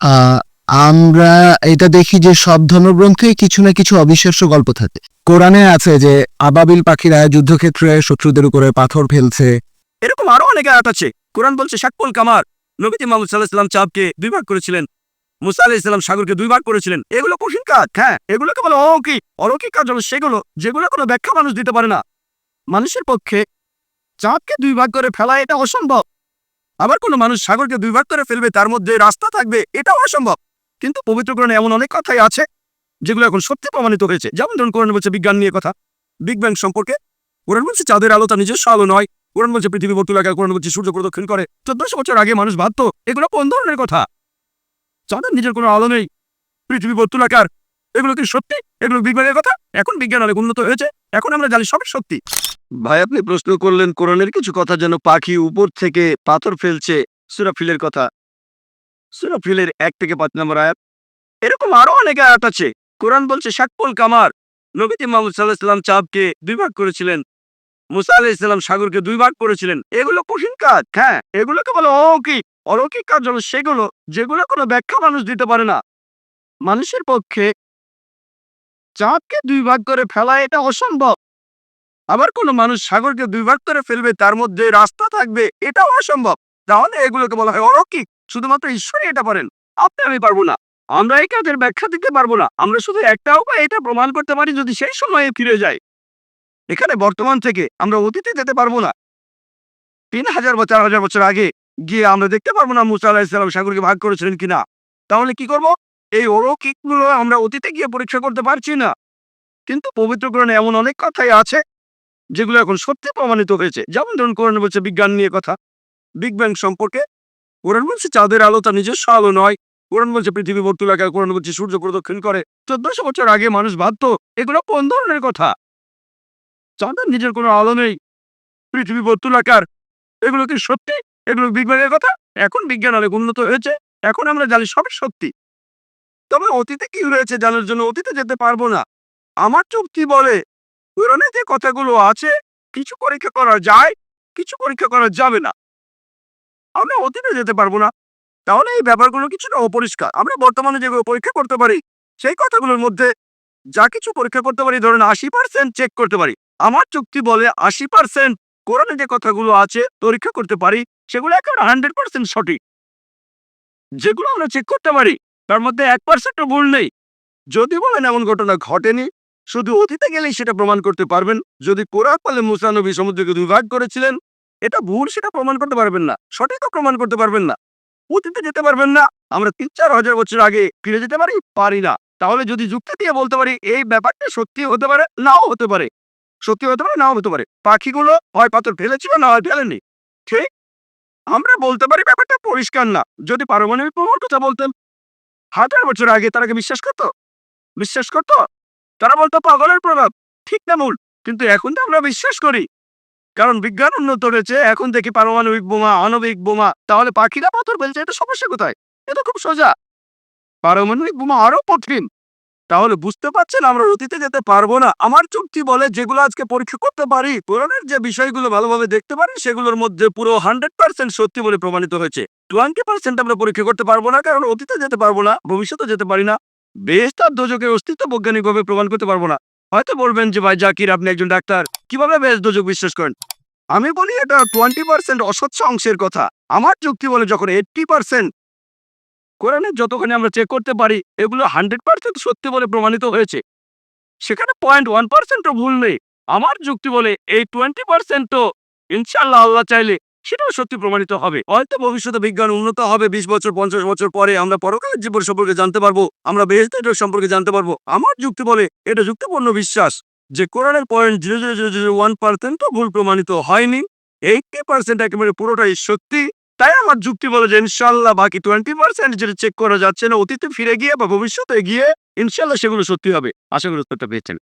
আহ আমরা এটা দেখি যে সব ধর্মগ্রন্থেই কিছু না কিছু অবিশ্বাস্য গল্প থাকে। কোরআনে আছে যে আবাবিল পাখিরা যুদ্ধক্ষেত্রে শত্রুদের উপরে পাথর ফেলছে। এরকম আরো অনেক আয়াত আছে। কোরআন বলছে শাকুল কামার, নবীজি মুহাম্মদ সাল্লাল্লাহু আলাইহি ওয়াসাল্লাম চাঁদকে 2 ভাগ করেছিলেন, মুসা আলাইহিস সালাম সাগরকে 2 ভাগ করেছিলেন। এগুলো কঠিন কাজ, হ্যাঁ, এগুলোকে বলে অলৌকিক। অলৌকিক কাজ হলো সেগুলো যেগুলো কোনো ব্যাখ্যা মানুষ দিতে পারে না। মানুষের পক্ষে চাঁদকে 2 ভাগ করে ফেলা এটা অসম্ভব। আবার কোনো মানুষ সাগরকে 2 ভাগ করে ফেলবে, তার মধ্যে রাস্তা থাকবে, এটাও অসম্ভব। কিন্তু পবিত্র কোরআনে এমন অনেক কথাই আছে যেগুলো এখন সত্যি প্রমাণিত হয়েছে। যেমন ধরুন কোরআন বলছে বিজ্ঞান নিয়ে কথা, বিগ ব্যাং সম্পর্কে। কোরআন বলছে চাঁদের আলো তার নিজস্ব আলো নয়। কোরআন বলছে পৃথিবী বর্তুলাকার। কোরআন বলছে সূর্য প্রদক্ষিণ করে। 1400 বছর আগে মানুষ ভাবত এগুলো কোন ধরনের কথা? চাঁদের নিজের কোনো আলো নেই, পৃথিবী বর্তুলাকার। এগুলো কি সত্যি? এগুলো বিগ ব্যাং এর কথা। এখন বিজ্ঞান অনেক উন্নত হয়েছে, এখন আমরা জানি সবই সত্যি। ভাই, আপনি প্রশ্ন করলেন কোরআনের কিছু কথা যেন পাখি উপর থেকে পাথর ফেলছে, সূরা ফিলের কথা। সূরা ফিলের 1 থেকে 5 নম্বর আয়াত। এরকম আরো অনেক আয়াত আছে। কোরআন বলছে শাকুল কামার, নবীজি মুহাম্মদ সাল্লাল্লাহু আলাইহি ওয়াসাল্লাম চাঁদকে 2 ভাগ করেছিলেন, মুসা আলাইহিস সালাম সাগরকে 2 ভাগ করেছিলেন। এগুলো কঠিন কাজ, হ্যাঁ, এগুলোকে বলে অলৌকিক। অলৌকিক কাজ হলো সেগুলো যেগুলো কোনো ব্যাখ্যা মানুষ দিতে পারে না। মানুষের পক্ষে চাঁদকে 2 ভাগ করে ফেলা এটা অসম্ভব। আবার কোনো মানুষ সাগরকে 2 ভাগ করে ফেলবে, তার মধ্যে রাস্তা থাকবে, এটাও অসম্ভব। তাহলে এগুলোকে বলা হয় অলৌকিক। শুধুমাত্র ঈশ্বরই এটা পারেন, আপনি আমি পারবো না। আমরা এই কাজের ব্যাখ্যা দিতে পারবো না। আমরা শুধু একটা উপায় এটা প্রমাণ করতে পারি, যদি সেই সময়ে ফিরে যাই। এখানে বর্তমান থেকে আমরা অতীতে যেতে পারবো না। 3000 বা 4000 বছর আগে গিয়ে আমরা দেখতে পারবো না মুসা আলাইহিস সালাম সাগরকে ভাগ করেছিলেন কিনা। তাহলে কি করব? এই অলৌকিকগুলো আমরা অতীতে গিয়ে পরীক্ষা করতে পারছি না। কিন্তু পবিত্র কোরআনে এমন অনেক কথাই আছে যেগুলো এখন সত্যি প্রমাণিত হয়েছে। যেমন ধরুন কোরআন বলছে বিজ্ঞান নিয়ে কথা, বিগ ব্যাং সম্পর্কে। কোরআন বলছে চাঁদের আলো তার নিজস্ব আলো নয়। কোরআন বলছে পৃথিবী বর্তুলাকার। কোরআন বলছে সূর্য প্রদক্ষিণ করে। 1400 বছর আগে মানুষ ভাবত এগুলো কোন ধরনের কথা? চাঁদের নিজের কোনো আলো নেই, পৃথিবী বর্তুলাকার। এগুলো কি সত্যি? এগুলো বিগ ব্যাং এর কথা। এখন বিজ্ঞান অনেক উন্নত হয়েছে, এখন আমরা জানি সবই সত্যি। তবে অতীতে কি হয়েছে জানার জন্য অতীতে যেতে পারবো না। আমার যুক্তি বলে কোরআনে যে কথাগুলো আছে, কিছু পরীক্ষা করা যায়, কিছু পরীক্ষা করা যাবে না। আমরা অতীতে যেতে পারবো না। তাহলে এই ব্যাপারগুলো কিছুটা অপরিষ্কার। আমরা বর্তমানে যেগুলো পরীক্ষা করতে পারি, সেই কথাগুলোর মধ্যে যা কিছু পরীক্ষা করতে পারি, ধরেন 80% চেক করতে পারি। আমার যুক্তি বলে 80% কোরআনে যে কথাগুলো আছে পরীক্ষা করতে পারি, সেগুলো একেবারে 100% সঠিক। যেগুলো আমরা চেক করতে পারি তার মধ্যে 1% ও ভুল নেই। যদি বলেন এমন ঘটনা ঘটেনি, শুধু অতীতে গেলেই সেটা প্রমাণ করতে পারবেন। যদি কোরআন বলে মুসা নবী সমুদ্রকে 2 ভাগ করেছিলেন, এটা ভুল সেটা প্রমাণ করতে পারবেন না, সঠিকও প্রমাণ করতে পারবেন না। অতীতে যেতে পারবেন না। আমরা 3-4 হাজার বছর আগে ফিরে যেতে পারি? পারি না। তাহলে যদি যুক্তি দিয়ে বলতে পারি এই ব্যাপারটা সত্যি হতে পারে, নাও হতে পারে। সত্যি হতে পারে, নাও হতে পারে। পাখিগুলো হয় পাথর ফেলেছিল, না হয় ফেলেনি। ঠিক? আমরা বলতে পারি ব্যাপারটা পরিষ্কার না। যদি পারমাণবিক বোমার কথা বলতেন, হাজার বছর আগে তারা কি বিশ্বাস করত? বিশ্বাস করত? তারা বলতো পাগলের প্রভাব। ঠিক না ভুল? কিন্তু এখন তো আমরা বিশ্বাস করি। কারণ বিজ্ঞান উন্নত হয়েছে, এখন দেখি পারমাণবিক বোমা, আণবিক বোমা। তাহলে পাখিরা পাথর ফেলছে, এটা সমস্যা কোথায়? এটা খুব সোজা। পারমাণবিক বোমা আরো কঠিন। তাহলে বুঝতে পারছেন আমরা অতীতে যেতে পারবো না। আমার যুক্তি বলে যেগুলো আজকে পরীক্ষা করতে পারি, কোরআনের যে বিষয়গুলো ভালোভাবে দেখতে পারি, সেগুলোর মধ্যে পুরো 100% সত্যি বলে প্রমাণিত হয়েছে। 20% আমরা পরীক্ষা করতে পারবো না, কারণ অতীতে যেতে পারবো না, ভবিষ্যতে যেতে পারি না। বেহেশত আর দোজখের অস্তিত্ব বৈজ্ঞানিকভাবে প্রমাণ করতে পারবো না। হয়তো বলবেন যে ভাই জাকির, আপনি একজন ডাক্তার, কিভাবে বেহেশত দোজখ বিশ্বাস করেন? আমি বলি এটা 20% অস্বচ্ছ অংশের কথা। আমার যুক্তি বলে যখন 80% কোরআনের যতখানি আমরা চেক করতে পারি, এগুলো 100% সত্যি বলে প্রমাণিত হয়েছে। সেখানে 0.1% ও ভুল নেই। আমার যুক্তি বলে এই 20% ও ইনশাআল্লাহ আল্লাহ চাইলে সেটাও সত্যি প্রমাণিত হবে। হয়তো ভবিষ্যতে বিজ্ঞান উন্নত হবে, 20 বছর 50 বছর পরে আমরা পরকালের জীবন সম্পর্কে জানতে পারবো, আমরা বেহেশতের সম্পর্কে জানতে পারবো। আমার যুক্তি বলে এটা যুক্তিপূর্ণ বিশ্বাস যে কোরআনের 0.0001% ও ভুল প্রমাণিত হয়নি। 80% একেবারে পুরোটাই সত্যি। তাই আমার যুক্তি বলে যে ইনশাআল্লাহ বাকি 20% যেটা চেক করা যাচ্ছে না, অতীতে ফিরে গিয়ে বা ভবিষ্যতে গিয়ে ইনশাআল্লাহ সেগুলো সত্যি হবে। আশা করি উত্তরটা পেয়েছেন।